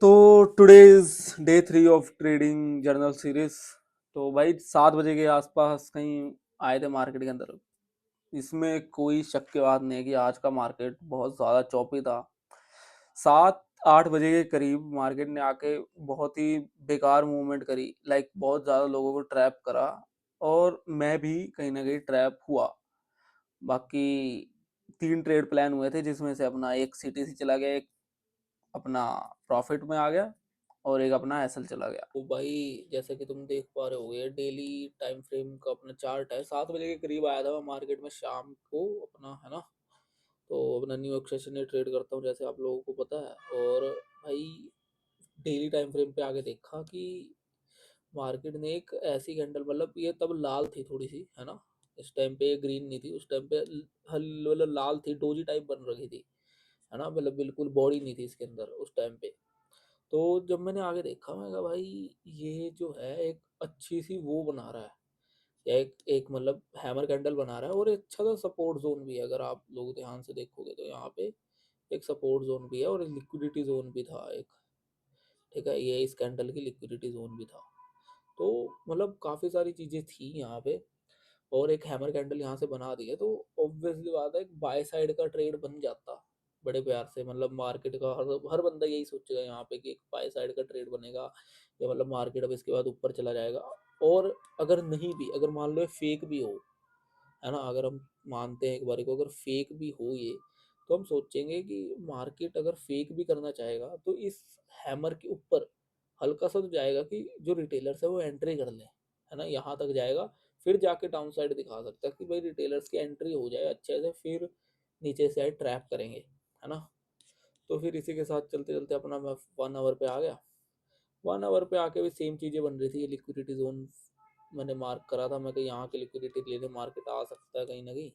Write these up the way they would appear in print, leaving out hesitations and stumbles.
तो today is day 3 of trading journal series. तो भाई 7 बजे के आसपास कहीं आए थे मार्केट के अंदर। इसमें कोई शक की बात नहीं है कि आज का मार्केट बहुत ज़्यादा चौपी था। 7-8 बजे के करीब मार्केट ने आके बहुत ही बेकार मूवमेंट करी, लाइक बहुत ज़्यादा लोगों को ट्रैप करा। और मैं भी कहीं ना कहीं ट्रैप हुआ। बाकी 3 ट्रेड प्लान हुए थे, जिसमें से अपना एक सीटीसी चला गया, एक अपना प्रॉफिट में आ गया और एक अपना एसएल चला गया। तो भाई जैसे कि तुम देख पा रहे होगे, डेली टाइम फ्रेम का अपना चार्ट है। 7 बजे के करीब आया था मैं मार्केट में शाम को अपना, है ना। तो अपना न्यूयॉर्क सेशन में ट्रेड करता हूँ, जैसे आप लोगों को पता है। और भाई डेली टाइम फ्रेम पे आके देखा कि मार्केट ने एक ऐसी कैंडल, मतलब ये तब लाल थी थोड़ी सी, है ना। इस टाइम पे ग्रीन नहीं थी, उस टाइम पे मतलब लाल थी, डोजी टाइप बन रखी थी, है ना। मतलब बिल्कुल बॉडी नहीं थी इसके अंदर उस टाइम पे। तो जब मैंने आगे देखा, मैं कहा भाई ये जो है एक अच्छी सी वो बना रहा है, या एक एक मतलब हैमर कैंडल बना रहा है, और एक अच्छा सा सपोर्ट जोन भी है। अगर आप लोग ध्यान से देखोगे तो यहाँ पे एक सपोर्ट जोन भी है और लिक्विडिटी जोन भी था एक। ठीक है, ये इस कैंडल की लिक्विडिटी जोन भी था। तो मतलब काफ़ी सारी चीज़ें थी यहाँ पे, और एक हैमर कैंडल यहाँ से बना दी है, तो ऑब्वियसली बात है एक बाय साइड का ट्रेड बन जाता बड़े प्यार से। मतलब मार्केट का हर हर बंदा यही सोचेगा यहाँ पे कि एक बाय साइड का ट्रेड बनेगा, या मतलब मार्केट अब इसके बाद ऊपर चला जाएगा। और अगर नहीं भी, अगर मान लो फेक भी हो, है ना, अगर हम मानते हैं एक बार को, अगर फेक भी हो ये, तो हम सोचेंगे कि मार्केट अगर फेक भी करना चाहेगा तो इस हैमर के ऊपर हल्का सा तो जाएगा कि जो रिटेलर्स है वो एंट्री कर ले, है ना, यहाँ तक जाएगा। फिर जाके डाउन साइड दिखा सकता है कि भाई रिटेलर्स की एंट्री हो जाए अच्छे से, फिर नीचे से ट्रैप करेंगे, है ना। तो फिर इसी के साथ चलते चलते अपना मैं 1 आवर पे आ गया। 1 आवर पे आके भी सेम चीज़ें बन रही थी। ये लिक्विडिटी जोन मैंने मार्क करा था, मैं कि यहाँ की लिक्विडिटी लेने मार्केट आ सकता है कहीं ना कहीं।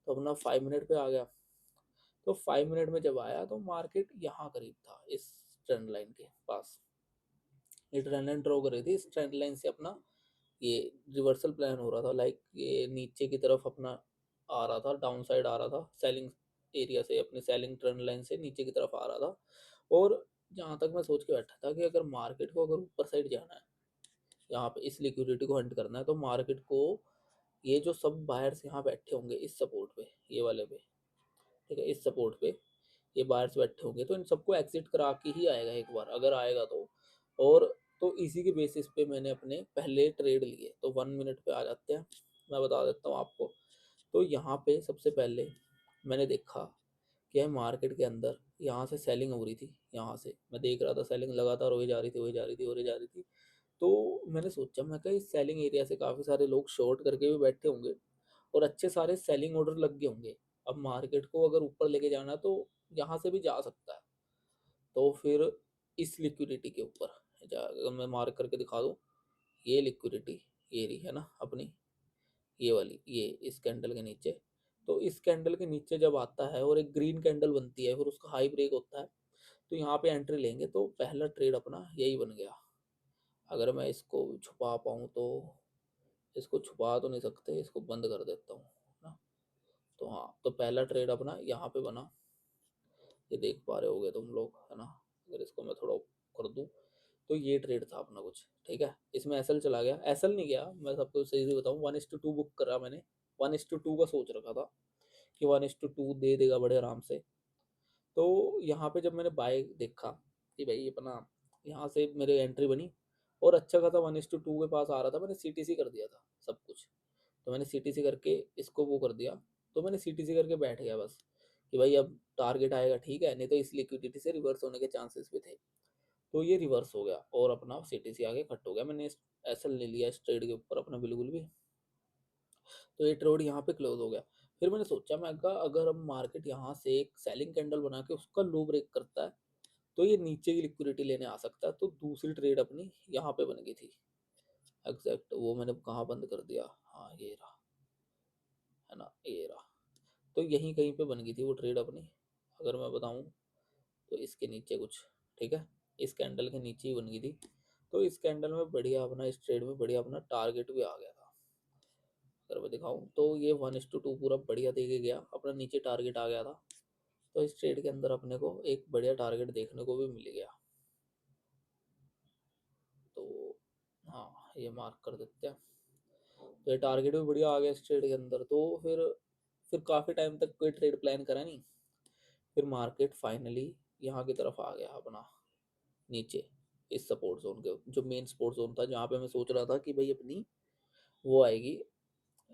तो अपना 5 मिनट पे आ गया। तो 5 मिनट में जब आया तो मार्केट यहाँ करीब था, इस ट्रेंड लाइन के पास। ये ट्रेंड लाइन ड्रॉ कर रही थी, इस ट्रेंड लाइन से अपना ये रिवर्सल प्लान हो रहा था, लाइक ये नीचे की तरफ अपना आ रहा था, डाउन साइड आ रहा था, सेलिंग एरिया से, अपने सेलिंग ट्रेंड लाइन से नीचे की तरफ आ रहा था। और जहाँ तक मैं सोच के बैठा था कि अगर मार्केट को अगर ऊपर साइड जाना है, यहाँ पे इस लिक्विडिटी को हंट करना है, तो मार्केट को ये जो सब बायर्स यहाँ बैठे होंगे इस सपोर्ट पे, ये वाले पे, ठीक है, इस सपोर्ट पे ये बायर्स बैठे होंगे, तो इन सबको एग्जिट करा के ही आएगा एक बार, अगर आएगा तो। और तो इसी के बेसिस पे मैंने अपने पहले ट्रेड लिए। तो 1 मिनट पे आ जाते हैं, मैं बता देता हूँ आपको। तो यहाँ पे सबसे पहले मैंने देखा कि है मार्केट के अंदर यहाँ से सेलिंग हो रही थी। यहाँ से मैं देख रहा था सेलिंग लगातार हो ही जा रही थी, हो ही जा रही थी, हो ही जा रही थी। तो मैंने सोचा, मैं कहा इस सेलिंग एरिया से काफ़ी सारे लोग शॉर्ट करके भी बैठे होंगे, और अच्छे सारे सेलिंग ऑर्डर लग गए होंगे। अब मार्केट को अगर ऊपर लेके जाना है तो यहाँ से भी जा सकता है। तो फिर इस लिक्विडिटी के ऊपर अगर मैं मार्क करके दिखा दूँ, ये लिक्विडिटी ये रही, है ना अपनी, ये वाली, ये इस कैंडल के नीचे। तो इस कैंडल के नीचे जब आता है और एक ग्रीन कैंडल बनती है, फिर उसका हाई ब्रेक होता है, तो यहाँ पे एंट्री लेंगे। तो पहला ट्रेड अपना यही बन गया। अगर मैं इसको छुपा पाऊँ तो, इसको छुपा तो नहीं सकते, इसको बंद कर देता हूँ ना। तो हाँ, तो पहला ट्रेड अपना यहाँ पे बना, ये देख पा रहे होगे तुम लोग, है ना। अगर इसको मैं थोड़ा कर दूँ, तो ये ट्रेड था अपना कुछ, ठीक है। इसमें एसएल चला गया, एसएल नहीं गया, मैं सबको सही से बताऊँ, 1:2 बुक करा मैंने। 1:2 का सोच रखा था कि 1:2 दे देगा बड़े आराम से। तो यहाँ पे जब मैंने बाय देखा कि भाई अपना यहाँ से मेरे एंट्री बनी, और अच्छा खासा 1:2 के पास आ रहा था, मैंने सीटीसी कर दिया था सब कुछ। तो मैंने सीटीसी करके इसको वो कर दिया। तो मैंने सीटीसी करके बैठ गया बस, कि भाई अब टारगेट आएगा ठीक है, नहीं तो इस लिक्विडिटी से रिवर्स होने के चांसेस भी थे। तो ये रिवर्स हो गया और अपना सीटीसी आगे कट हो गया। मैंने एसएल ले लिया इस ट्रेड के ऊपर अपना बिल्कुल भी। तो ये ट्रेड यहाँ पे क्लोज हो गया। फिर मैंने सोचा, मैं कहा अगर अब मार्केट यहाँ से एक सेलिंग कैंडल बना के उसका लो ब्रेक करता है, तो ये नीचे की लिक्विडिटी लेने आ सकता है। तो दूसरी ट्रेड अपनी यहाँ पे बन गई थी एग्जैक्ट। वो मैंने कहाँ बंद कर दिया, हाँ ये रहा, है ना, ये रहा। तो यहीं कहीं पे बन गई थी वो ट्रेड अपनी, अगर मैं बताऊँ तो इसके नीचे कुछ, ठीक है, इस कैंडल के नीचे ही बन गई थी। तो इस कैंडल में बढ़िया अपना, इस ट्रेड में बढ़िया अपना टारगेट भी आ गया था। अगर मैं दिखाऊँ तो ये 1:2 पूरा बढ़िया दे के गया, अपना नीचे टारगेट आ गया था। तो इस ट्रेड के अंदर अपने को एक बढ़िया टारगेट देखने को भी मिल गया। ये मार्क कर देते हैं। तो ये टारगेट भी बढ़िया आ गया इस ट्रेड के अंदर। तो फिर काफ़ी टाइम तक कोई ट्रेड प्लान करा नहीं। फिर मार्केट फाइनली यहाँ की तरफ आ गया अपना, नीचे इस सपोर्ट जोन के, जो मेन सपोर्ट जोन था, जहाँ पे मैं सोच रहा था कि भाई अपनी वो आएगी।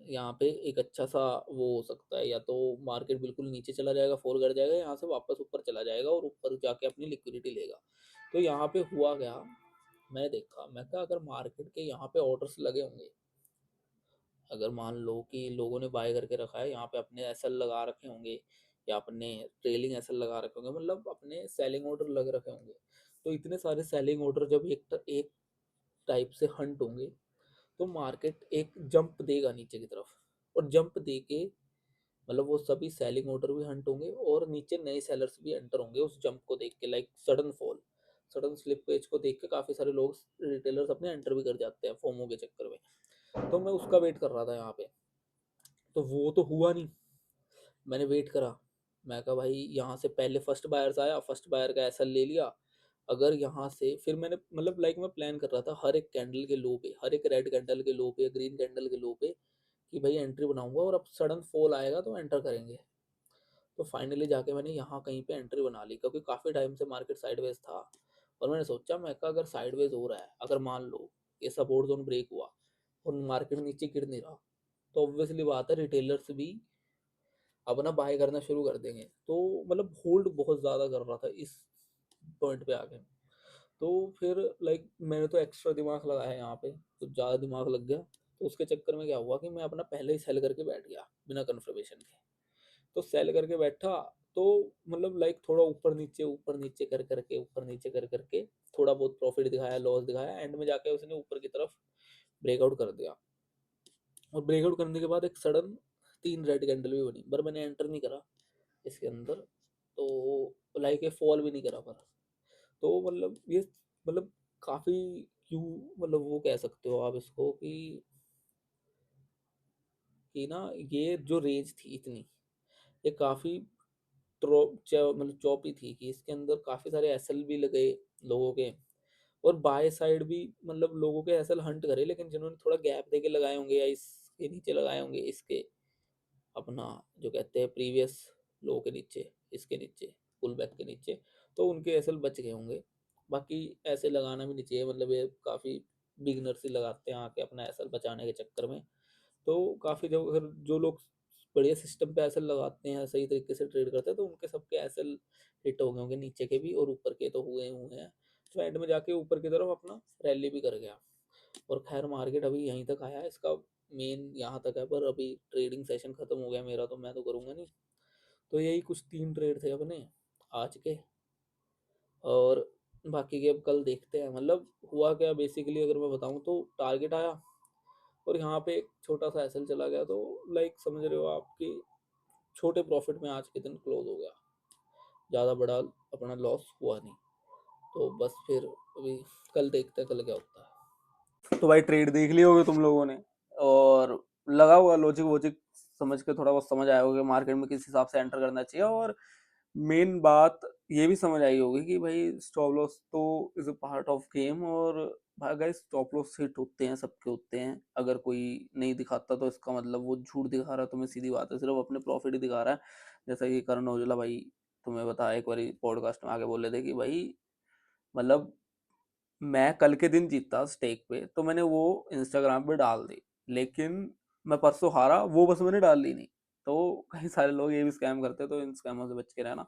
यहाँ पे एक अच्छा सा वो हो सकता है, या तो मार्केट बिल्कुल नीचे चला जाएगा, फॉल कर जाएगा, यहाँ से वापस ऊपर चला जाएगा और ऊपर जाके अपनी लिक्विडिटी लेगा। तो यहाँ पे हुआ क्या, मैं देखा, मैं कहा अगर मार्केट के यहाँ पे ऑर्डर्स लगे होंगे, अगर मान लो कि लोगों ने बाय करके रखा है यहाँ पे, अपने एसएल लगा रखे होंगे या अपने ट्रेलिंग एसएल लगा रखे होंगे, मतलब अपने सेलिंग ऑर्डर लग रखे होंगे। तो इतने सारे सेलिंग ऑर्डर जब एक टाइप से हंट होंगे, तो मार्केट एक जंप देगा नीचे की तरफ, और जंप दे के मतलब वो सभी सेलिंग ऑर्डर भी हंट होंगे और नीचे नए सेलर्स भी एंटर होंगे उस जंप को देख के, like sudden fall, sudden slip page को देख के काफी सारे लोग रिटेलर्स अपने एंटर भी कर जाते हैं फोमो के चक्कर में। तो मैं उसका वेट कर रहा था यहाँ पे। तो वो तो हुआ नहीं, मैंने वेट करा। मैं कहा भाई यहाँ से पहले फर्स्ट बायर्स आया, फर्स्ट बायर का एसएल ले लिया। अगर यहाँ से फिर मैंने मतलब लाइक मैं प्लान कर रहा था हर एक कैंडल के लो पे, हर एक रेड कैंडल के लो पे, ग्रीन कैंडल के लो पे, कि भाई एंट्री बनाऊंगा और अब सडन फॉल आएगा तो एंटर करेंगे। तो फाइनली जाके मैंने यहाँ कहीं पे एंट्री बना ली, क्योंकि काफ़ी टाइम से मार्केट साइडवेज था। और मैंने सोचा, मैं कहा अगर साइडवेज हो रहा है, अगर मान लो ये सपोर्ट जोन ब्रेक हुआ और मार्केट नीचे गिर नहीं रहा, तो ऑब्वियसली बात है रिटेलर्स भी अपना बाय करना शुरू कर देंगे। तो मतलब होल्ड बहुत ज़्यादा कर रहा था इस पॉइंट पे आके। तो फिर लाइक मैंने तो एक्स्ट्रा दिमाग लगाया यहाँ पे, तो ज़्यादा दिमाग लग गया। तो उसके चक्कर में क्या हुआ कि मैं अपना पहले ही सेल करके बैठ गया बिना कन्फर्मेशन के। तो सेल करके बैठा, तो मतलब लाइक थोड़ा ऊपर नीचे कर करके, ऊपर नीचे कर करके थोड़ा बहुत प्रॉफिट दिखाया, लॉस दिखाया, एंड में जाके उसने ऊपर की तरफ ब्रेकआउट कर दिया। और ब्रेकआउट करने के बाद एक सडन 3 रेड कैंडल भी बनी, पर मैंने एंटर नहीं करा इसके अंदर। तो लाइक ये फॉल भी नहीं करा पर। तो मतलब ये मतलब काफ़ी, क्यों मतलब वो कह सकते हो आप इसको कि ना ये जो रेंज थी इतनी, ये काफ़ी मतलब चौपी थी, कि इसके अंदर काफ़ी सारे एसएल भी लगे लोगों के, और बाय साइड भी मतलब लोगों के एसएल हंट करे, लेकिन जिन्होंने थोड़ा गैप देके लगाए होंगे या इसके नीचे लगाए होंगे, इसके अपना जो कहते हैं प्रीवियस लो के नीचे, इसके नीचे पुल बैक के नीचे, तो उनके एसएल बच गए होंगे। बाकी ऐसे लगाना भी नहीं चाहिए, मतलब ये काफ़ी बिगनर्स ही लगाते हैं आके अपना एसएल बचाने के चक्कर में। तो काफ़ी जो अगर जो लोग बढ़िया सिस्टम पे एसएल लगाते हैं, सही तरीके से ट्रेड करते हैं, तो उनके सबके एसएल हिट हो गए होंगे, नीचे के भी और ऊपर के तो हुए हैं। तो एंड में जाके ऊपर की तरफ अपना रैली भी कर गया। और खैर मार्केट अभी यहीं तक आया है, इसका मेन यहाँ तक है, पर अभी ट्रेडिंग सेशन खत्म हो गया मेरा, तो मैं तो करूँगा नहीं। तो यही कुछ 3 ट्रेड थे अपने आज के। और बाकी के अब कल देखते हैं। मतलब हुआ क्या बेसिकली अगर मैं बताऊँ, तो टारगेट आया और यहाँ पे एक छोटा सा एसएल चला गया, तो लाइक समझ रहे हो आप कि छोटे प्रॉफिट में आज के दिन क्लोज हो गया, ज़्यादा बड़ा अपना लॉस हुआ नहीं। तो बस फिर अभी कल देखते हैं कल क्या होता है। तो भाई ट्रेड देख लिए होगे तुम लोगों ने, और लगा हुआ लॉजिक वॉजिक समझ के थोड़ा बहुत समझ आया होगा मार्केट में किस हिसाब से एंटर करना चाहिए। और मेन बात ये भी समझ आई होगी कि भाई स्टॉप लॉस तो is a part of game. और भाई गाइस स्टॉप लॉस हिट होते हैं, सबके होते हैं। अगर कोई नहीं दिखाता तो इसका मतलब वो झूठ दिखा रहा है तुम्हें, सीधी बात है, सिर्फ अपने प्रॉफिट ही दिखा रहा है। जैसा कि करण औजला भाई तुम्हें बताया एक बार पॉडकास्ट में आगे बोले थे कि भाई मतलब मैं कल के दिन जीता स्टेक पे तो मैंने वो इंस्टाग्राम पे डाल दी, लेकिन मैं परसों हारा वो बस मैंने डाल ली नहीं। तो कई सारे लोग ये भी स्कैम करते हैं, तो इन स्कैमों से बच के रहना।